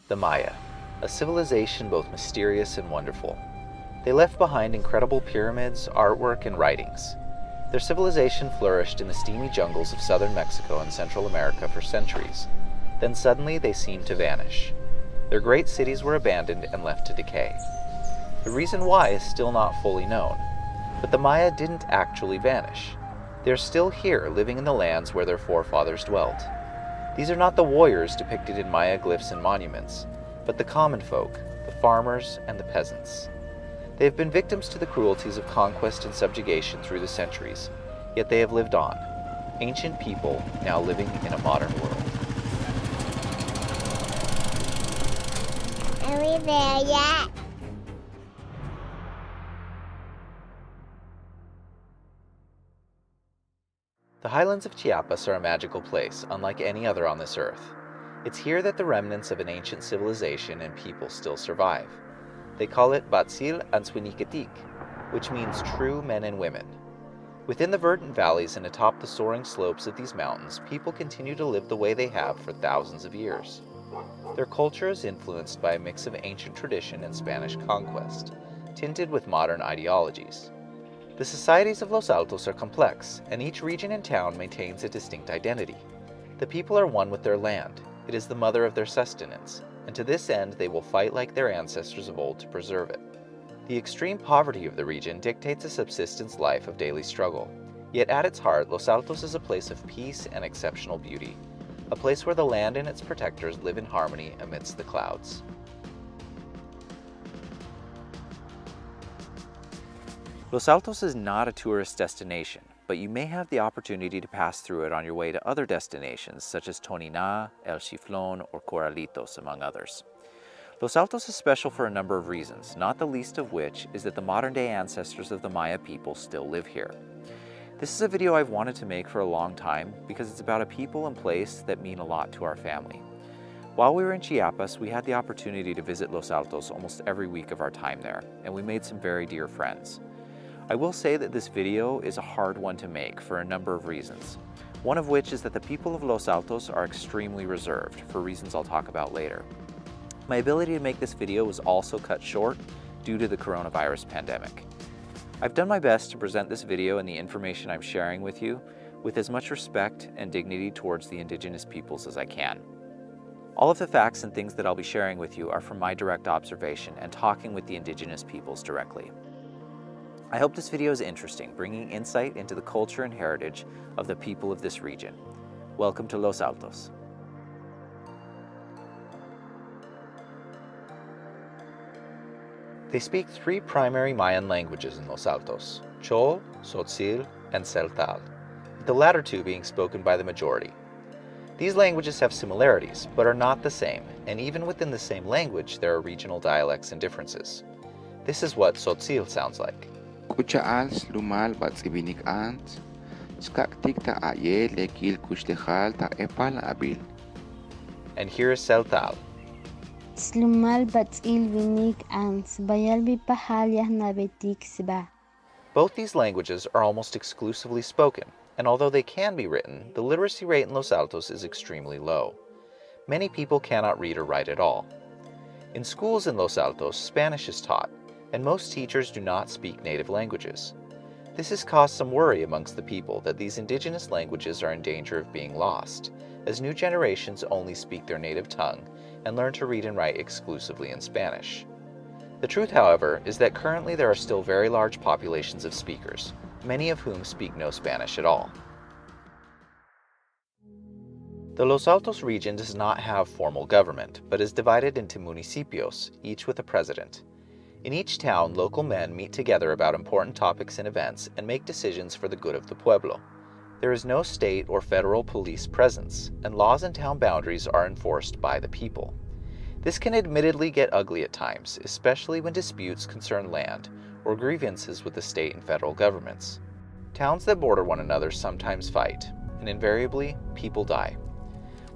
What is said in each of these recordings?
The Maya, a civilization both mysterious and wonderful. They left behind incredible pyramids, artwork, and writings. Their civilization flourished in the steamy jungles of southern Mexico and Central America for centuries. Then suddenly they seemed to vanish. Their great cities were abandoned and left to decay. The reason why is still not fully known, but the Maya didn't actually vanish. They're still here, living in the lands where their forefathers dwelt. These are not the warriors depicted in Maya glyphs and monuments, but the common folk, the farmers and the peasants. They have been victims to the cruelties of conquest and subjugation through the centuries, yet they have lived on, ancient people now living in a modern world. Are we there yet? The highlands of Chiapas are a magical place, unlike any other on this earth. It's here that the remnants of an ancient civilization and people still survive. They call it Batzil Anzwiniketik, which means true men and women. Within the verdant valleys and atop the soaring slopes of these mountains, people continue to live the way they have for thousands of years. Their culture is influenced by a mix of ancient tradition and Spanish conquest, tinted with modern ideologies. The societies of Los Altos are complex, and each region and town maintains a distinct identity. The people are one with their land. It is the mother of their sustenance, and to this end they will fight like their ancestors of old to preserve it. The extreme poverty of the region dictates a subsistence life of daily struggle. Yet at its heart, Los Altos is a place of peace and exceptional beauty, a place where the land and its protectors live in harmony amidst the clouds. Los Altos is not a tourist destination, but you may have the opportunity to pass through it on your way to other destinations such as Tonina, El Chiflón, or Corralitos, among others. Los Altos is special for a number of reasons, not the least of which is that the modern-day ancestors of the Maya people still live here. This is a video I've wanted to make for a long time because it's about a people and place that mean a lot to our family. While we were in Chiapas, we had the opportunity to visit Los Altos almost every week of our time there, and we made some very dear friends. I will say that this video is a hard one to make for a number of reasons, one of which is that the people of Los Altos are extremely reserved, for reasons I'll talk about later. My ability to make this video was also cut short due to the coronavirus pandemic. I've done my best to present this video and the information I'm sharing with you with as much respect and dignity towards the indigenous peoples as I can. All of the facts and things that I'll be sharing with you are from my direct observation and talking with the indigenous peoples directly. I hope this video is interesting, bringing insight into the culture and heritage of the people of this region. Welcome to Los Altos. They speak three primary Mayan languages in Los Altos: Chol, Tzotzil, and Celtal, the latter two being spoken by the majority. These languages have similarities, but are not the same, and even within the same language, there are regional dialects and differences. This is what Tzotzil sounds like. Kuchaal slumal batsibinik ant, skaktik ta aye lekil kushtehal ta epal abil. And here is Celtal. Slumal batsil vinik ans bayalbi pahalyah nabetik sba. Both these languages are almost exclusively spoken, and although they can be written, the literacy rate in Los Altos is extremely low. Many people cannot read or write at all. In schools in Los Altos, Spanish is taught, and most teachers do not speak native languages. This has caused some worry amongst the people that these indigenous languages are in danger of being lost, as new generations only speak their native tongue and learn to read and write exclusively in Spanish. The truth, however, is that currently there are still very large populations of speakers, many of whom speak no Spanish at all. The Los Altos region does not have formal government, but is divided into municipios, each with a president. In each town, local men meet together about important topics and events and make decisions for the good of the pueblo. There is no state or federal police presence, and laws and town boundaries are enforced by the people. This can admittedly get ugly at times, especially when disputes concern land or grievances with the state and federal governments. Towns that border one another sometimes fight, and invariably, people die.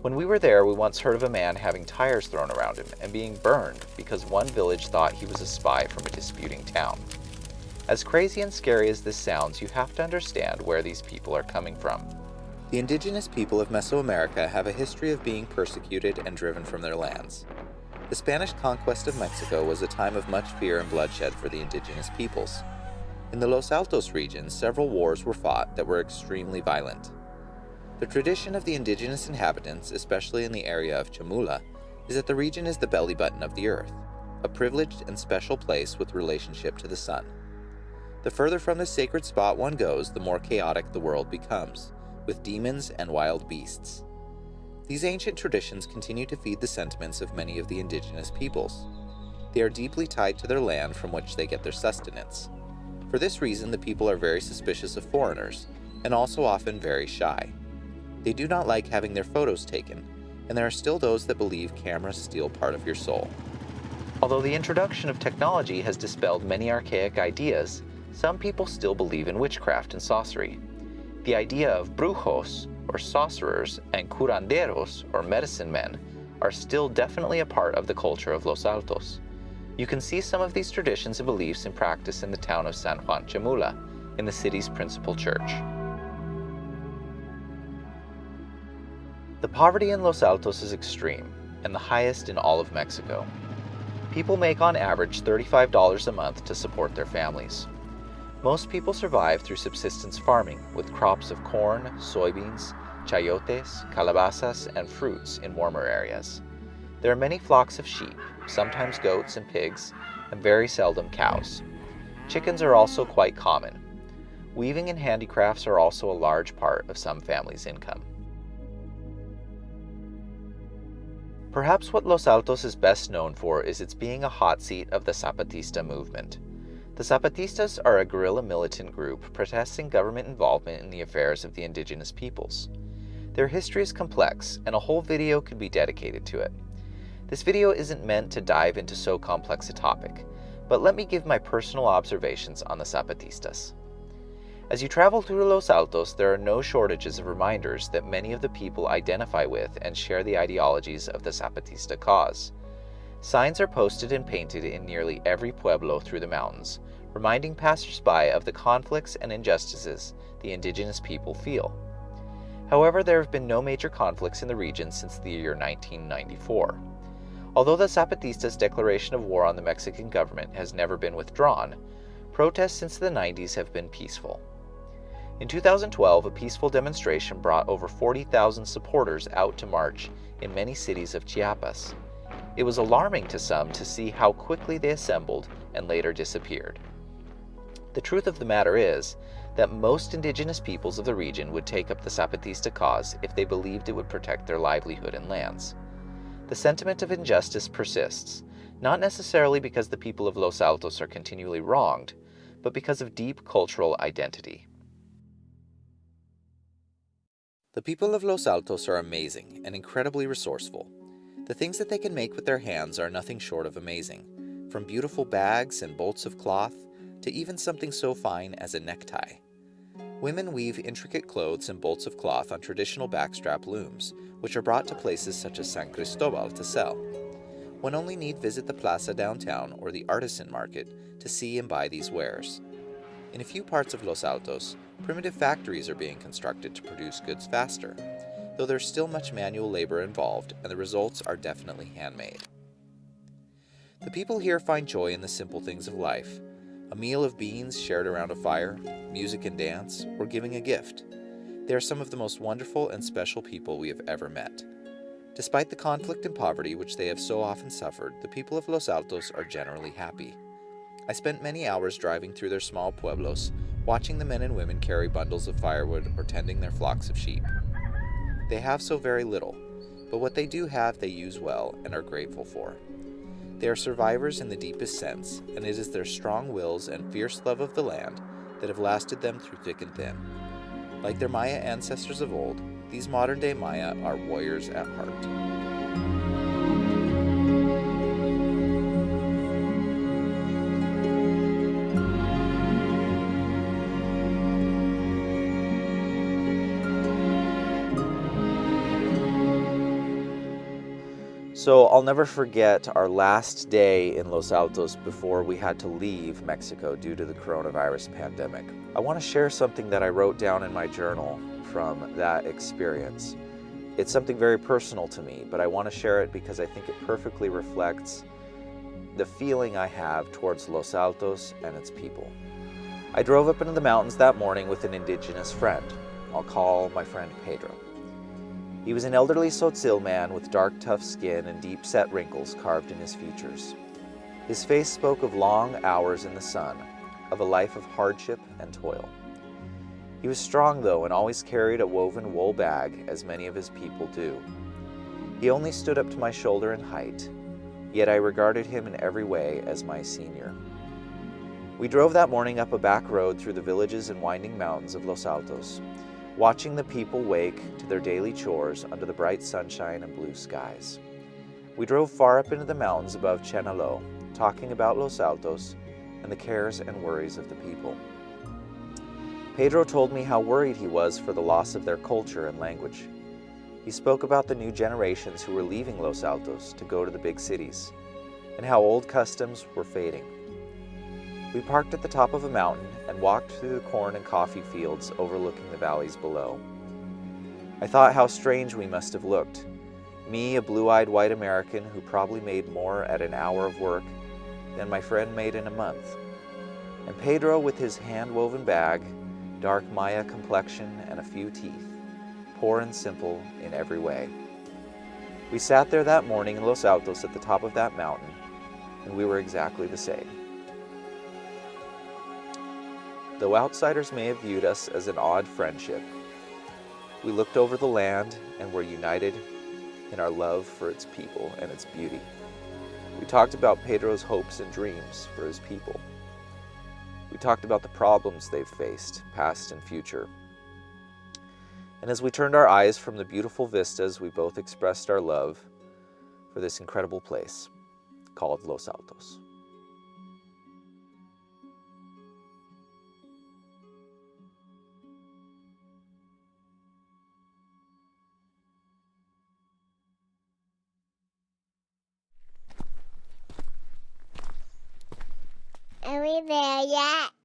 When we were there, we once heard of a man having tires thrown around him and being burned because one village thought he was a spy from a disputing town. As crazy and scary as this sounds, you have to understand where these people are coming from. The indigenous people of Mesoamerica have a history of being persecuted and driven from their lands. The Spanish conquest of Mexico was a time of much fear and bloodshed for the indigenous peoples. In the Los Altos region, several wars were fought that were extremely violent. The tradition of the indigenous inhabitants, especially in the area of Chamula, is that the region is the belly button of the earth, a privileged and special place with relationship to the sun. The further from this sacred spot one goes, the more chaotic the world becomes, with demons and wild beasts. These ancient traditions continue to feed the sentiments of many of the indigenous peoples. They are deeply tied to their land from which they get their sustenance. For this reason, the people are very suspicious of foreigners, and also often very shy. They do not like having their photos taken, and there are still those that believe cameras steal part of your soul. Although the introduction of technology has dispelled many archaic ideas, some people still believe in witchcraft and sorcery. The idea of brujos, or sorcerers, and curanderos, or medicine men, are still definitely a part of the culture of Los Altos. You can see some of these traditions and beliefs in practice in the town of San Juan Chamula, in the city's principal church. The poverty in Los Altos is extreme, and the highest in all of Mexico. People make on average $35 a month to support their families. Most people survive through subsistence farming, with crops of corn, soybeans, chayotes, calabazas, and fruits in warmer areas. There are many flocks of sheep, sometimes goats and pigs, and very seldom cows. Chickens are also quite common. Weaving and handicrafts are also a large part of some families' income. Perhaps what Los Altos is best known for is its being a hot seat of the Zapatista movement. The Zapatistas are a guerrilla militant group protesting government involvement in the affairs of the indigenous peoples. Their history is complex, and a whole video could be dedicated to it. This video isn't meant to dive into so complex a topic, but let me give my personal observations on the Zapatistas. As you travel through Los Altos, there are no shortages of reminders that many of the people identify with and share the ideologies of the Zapatista cause. Signs are posted and painted in nearly every pueblo through the mountains, reminding passersby of the conflicts and injustices the indigenous people feel. However, there have been no major conflicts in the region since the year 1994. Although the Zapatistas' declaration of war on the Mexican government has never been withdrawn, protests since the 90s have been peaceful. In 2012, a peaceful demonstration brought over 40,000 supporters out to march in many cities of Chiapas. It was alarming to some to see how quickly they assembled and later disappeared. The truth of the matter is that most indigenous peoples of the region would take up the Zapatista cause if they believed it would protect their livelihood and lands. The sentiment of injustice persists, not necessarily because the people of Los Altos are continually wronged, but because of deep cultural identity. The people of Los Altos are amazing and incredibly resourceful. The things that they can make with their hands are nothing short of amazing, from beautiful bags and bolts of cloth to even something so fine as a necktie. Women weave intricate clothes and bolts of cloth on traditional backstrap looms, which are brought to places such as San Cristobal to sell. One only need visit the plaza downtown or the artisan market to see and buy these wares. In a few parts of Los Altos, primitive factories are being constructed to produce goods faster, though there's still much manual labor involved and the results are definitely handmade. The people here find joy in the simple things of life: a meal of beans shared around a fire, music and dance, or giving a gift. They are some of the most wonderful and special people we have ever met. Despite the conflict and poverty which they have so often suffered, the people of Los Altos are generally happy. I spent many hours driving through their small pueblos, watching the men and women carry bundles of firewood or tending their flocks of sheep. They have so very little, but what they do have they use well and are grateful for. They are survivors in the deepest sense, and it is their strong wills and fierce love of the land that have lasted them through thick and thin. Like their Maya ancestors of old, these modern-day Maya are warriors at heart. So I'll never forget our last day in Los Altos before we had to leave Mexico due to the coronavirus pandemic. I want to share something that I wrote down in my journal from that experience. It's something very personal to me, but I want to share it because I think it perfectly reflects the feeling I have towards Los Altos and its people. I drove up into the mountains that morning with an indigenous friend. I'll call my friend Pedro. He was an elderly Tzotzil man with dark, tough skin and deep-set wrinkles carved in his features. His face spoke of long hours in the sun, of a life of hardship and toil. He was strong, though, and always carried a woven wool bag, as many of his people do. He only stood up to my shoulder in height, yet I regarded him in every way as my senior. We drove that morning up a back road through the villages and winding mountains of Los Altos, watching the people wake to their daily chores under the bright sunshine and blue skies. We drove far up into the mountains above Chenaló, talking about Los Altos and the cares and worries of the people. Pedro told me how worried he was for the loss of their culture and language. He spoke about the new generations who were leaving Los Altos to go to the big cities, and how old customs were fading. We parked at the top of a mountain and walked through the corn and coffee fields overlooking the valleys below. I thought how strange we must have looked. Me, a blue-eyed white American who probably made more at an hour of work than my friend made in a month. And Pedro with his hand-woven bag, dark Maya complexion, and a few teeth, poor and simple in every way. We sat there that morning in Los Altos at the top of that mountain, and we were exactly the same. Though outsiders may have viewed us as an odd friendship, we looked over the land and were united in our love for its people and its beauty. We talked about Pedro's hopes and dreams for his people. We talked about the problems they've faced, past and future. And as we turned our eyes from the beautiful vistas, we both expressed our love for this incredible place called Los Altos. Are we there yet?